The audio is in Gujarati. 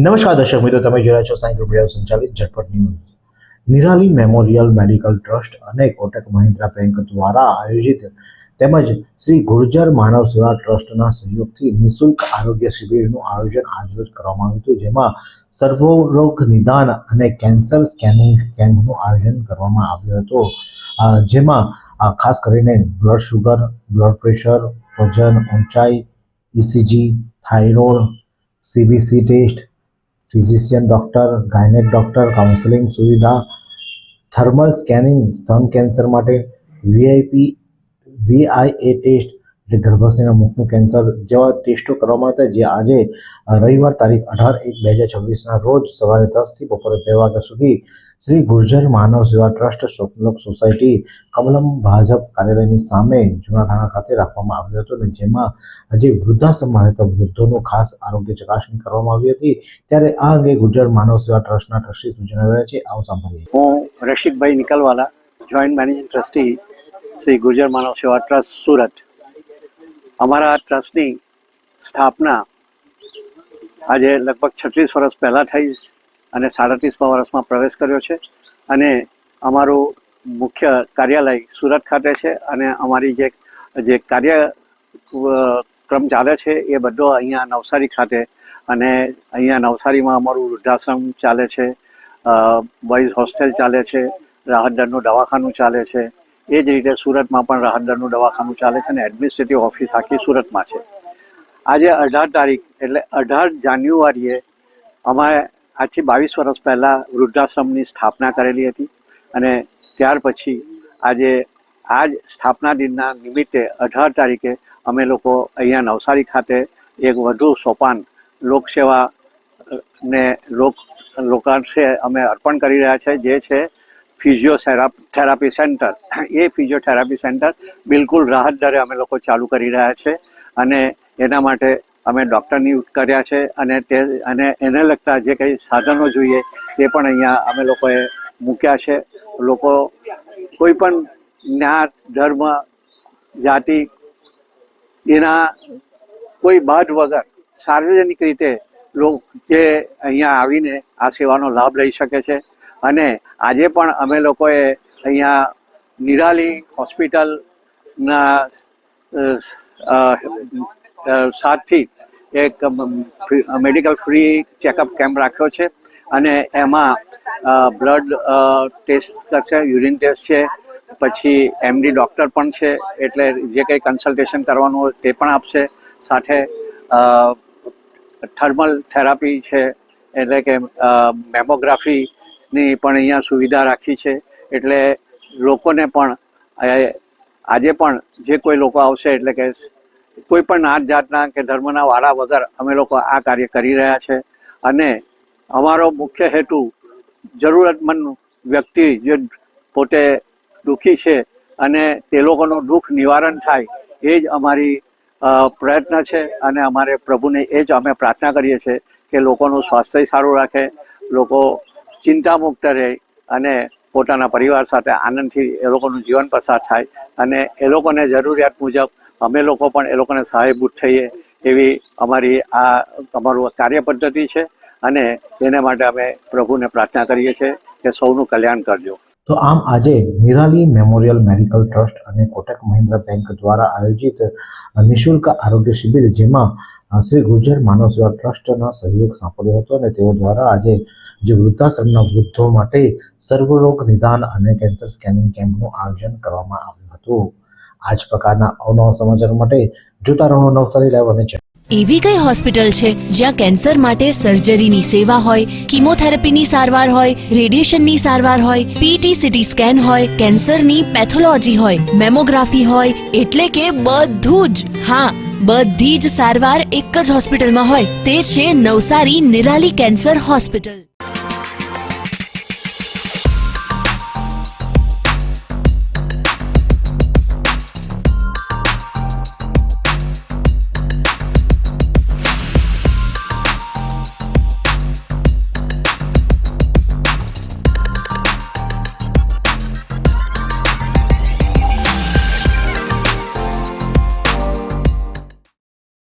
નમસ્કાર દર્શક મિત્રો, તમે જોઈ રહ્યા છો સાઈ ગ્રુપ મીડિયા સંચાલિત Jhatpat news. Nirali memorial medical trust અને કોટક મહિન્દ્રા બેંક દ્વારા આયોજિત તેમજ શ્રી ગુર્જર માનવ સેવા ટ્રસ્ટના સહયોગથી નિઃશુલ્ક આરોગ્ય શિબિરનું આયોજન આજરોજ કરવામાં આવ્યું હતું, જેમાં સર્વરોગ નિદાન અને કેન્સર સ્કેનિંગ કેમ્પનું આયોજન કરવામાં આવ્યું હતું. જેમાં ખાસ કરીને બ્લડ શુગર, બ્લડ પ્રેશર, વજન, ઊંચાઈ, ECG, thyroid, CBC test, physician doctor, gynaec doctor, counselling સુવિધા, થર્મલ સ્કેનિંગ, સ્તન કેન્સર માટે VIA ટેસ્ટ એટલે ગર્ભાશયના મુખનું કેન્સર જેવા ટેસ્ટો કરવામાં હતા. જે આજે રવિવાર તારીખ 18/1/2026ના રોજ સવારે 10થી બપોરે 2 વાગ્યા સુધી શ્રી ગુર્જર માનવ સેવા ટ્રસ્ટ સ્વપ્નલોક સોસાયટી કમલમ ભાજપ કાર્યાલયની સામે જૂના થાણા ખાતે રાખવામાં આવ્યો હતો, અને જેમાં આજે વૃદ્ધાશ્રમમાં રહેતા વૃદ્ધોનું ખાસ આરોગ્ય ચકાસણી કરવામાં આવી હતી. ત્યારે આ અંગે ગુર્જર માનવ સેવા ટ્રસ્ટના ટ્રસ્ટી શું જણાવ્યા છે, આવો સાંભળીએ. હું Rashidbhai Nikalwala, joint managing trustee Shri Gurjar Manav Seva trust Surat. અમારા ટ્રસ્ટની સ્થાપના આજે લગભગ 36 વર્ષ પહેલાં થઈ અને 37મા વર્ષમાં પ્રવેશ કર્યો છે. અને અમારું મુખ્ય કાર્યાલય સુરત ખાતે છે અને અમારી જે કાર્યક્રમ ચાલે છે એ બધો અહીંયા નવસારી ખાતે, અને અહીંયા નવસારીમાં અમારું વૃદ્ધાશ્રમ ચાલે છે, બોયઝ હોસ્ટેલ ચાલે છે, રાહત દરનું દવાખાનું ચાલે છે. એ જ રીતે સુરતમાં પણ રાહત દરનું દવાખાનું ચાલે છે અને એડમિનિસ્ટ્રેટિવ ઓફિસ આખી સુરતમાં છે. આજે 18 તારીખ એટલે 18 જાન્યુઆરીએ અમારે આજથી 22 વર્ષ પહેલાં વૃદ્ધાશ્રમની સ્થાપના કરેલી હતી, અને ત્યાર પછી આજે આજ સ્થાપના દિનના નિમિત્તે 18 તારીખે અમે લોકો અહીંયા નવસારી ખાતે એક વધુ સોપાન લોકસેવા ને લોકાર્થે અમે અર્પણ કરી રહ્યા છે, જે છે ફિઝિયોથેરાપી સેન્ટર. એ ફિઝિયોથેરાપી સેન્ટર બિલકુલ રાહત દરે અમે લોકો ચાલુ કરી રહ્યા છે, અને એના માટે અમે ડૉક્ટર નિયુક્ત કર્યા છે, અને એને લગતા જે કંઈ સાધનો જોઈએ તે પણ અહીંયા અમે લોકોએ મૂક્યા છે. લોકો કોઈ પણ જ્ઞાત, ધર્મ, જાતિ એના કોઈ બાદ વગર સાર્વજનિક રીતે જે અહીંયા આવીને આ સેવાનો લાભ લઈ શકે છે. અને આજે પણ અમે લોકોએ અહીંયા નિરાલી હોસ્પિટલના સાથથી એક મેડિકલ ફ્રી ચેકઅપ કેમ્પ રાખ્યો છે, અને એમાં બ્લડ ટેસ્ટ કરશે, યુરિન ટેસ્ટ છે, પછી MD ડૉક્ટર પણ છે, એટલે જે કંઈ કન્સલ્ટેશન કરવાનું હોય તે પણ આપશે. સાથે થર્મલ થેરાપી છે, એટલે કે મેમોગ્રાફીની પણ અહીંયા સુવિધા રાખી છે. એટલે લોકોને પણ આજે પણ જે કોઈ લોકો આવશે, એટલે કે કોઈ પણ નાત જાતના કે ધર્મના વાળા વગર અમે લોકો આ કાર્ય કરી રહ્યા છે. અને અમારો મુખ્ય હેતુ જરૂરતમંદ વ્યક્તિ જે પોતે દુઃખી છે અને તે લોકોનું દુઃખ નિવારણ થાય, એ જ અમારી પ્રયત્ન છે. અને અમારે પ્રભુને એ જ અમે પ્રાર્થના કરીએ છીએ કે લોકોનું સ્વાસ્થ્ય સારું રાખે, લોકો ચિંતામુક્ત રહે અને પોતાના પરિવાર સાથે આનંદથી એ લોકોનું જીવન પસાર થાય, અને એ લોકોને જરૂરિયાત મુજબ અમે લોકો પણ એ લોકોને સહાયભૂત થઈએ, એવી અમારું કાર્ય પદ્ધતિ છે. અને એને માટે અમે પ્રભુને પ્રાર્થના કરીએ છીએ કે સૌનું કલ્યાણ કરજો. તો આમ આજે નિરાલી મેમોરિયલ મેડિકલ ટ્રસ્ટ અને કોટક મહિન્દ્રા બેંક દ્વારા આયોજિત નિઃશુલ્ક આરોગ્ય શિબિર, જેમાં શ્રી ગુર્જર માનવ સેવા ટ્રસ્ટનો સહયોગ સાંપડ્યો હતો, અને તેઓ દ્વારા આજે જે વૃદ્ધાશ્રમના વૃદ્ધો માટે સર્વરોગ નિદાન અને કેન્સર સ્કેનિંગ કેમ્પનું આયોજન કરવામાં આવ્યું હતું. આ જ પ્રકારના અવનવા સમાચાર માટે જોતા રહો નવસારી લાઈવ. અને એવી કઈ હોસ્પિટલ છે જ્યાં કેન્સર માટે સર્જરીની સેવા હોય, કીમોથેરાપીની સારવાર હોય, રેડિયેશનની સારવાર હોય, PT CT સ્કેન હોય, કેન્સરની પેથોલોજી હોય, મેમોગ્રાફી હોય, એટલે કે બધું જ. હા, બધી જ સારવાર એક જ હોસ્પિટલમાં હોય. તે છે નવસારી નિરાલી કેન્સર હોસ્પિટલ.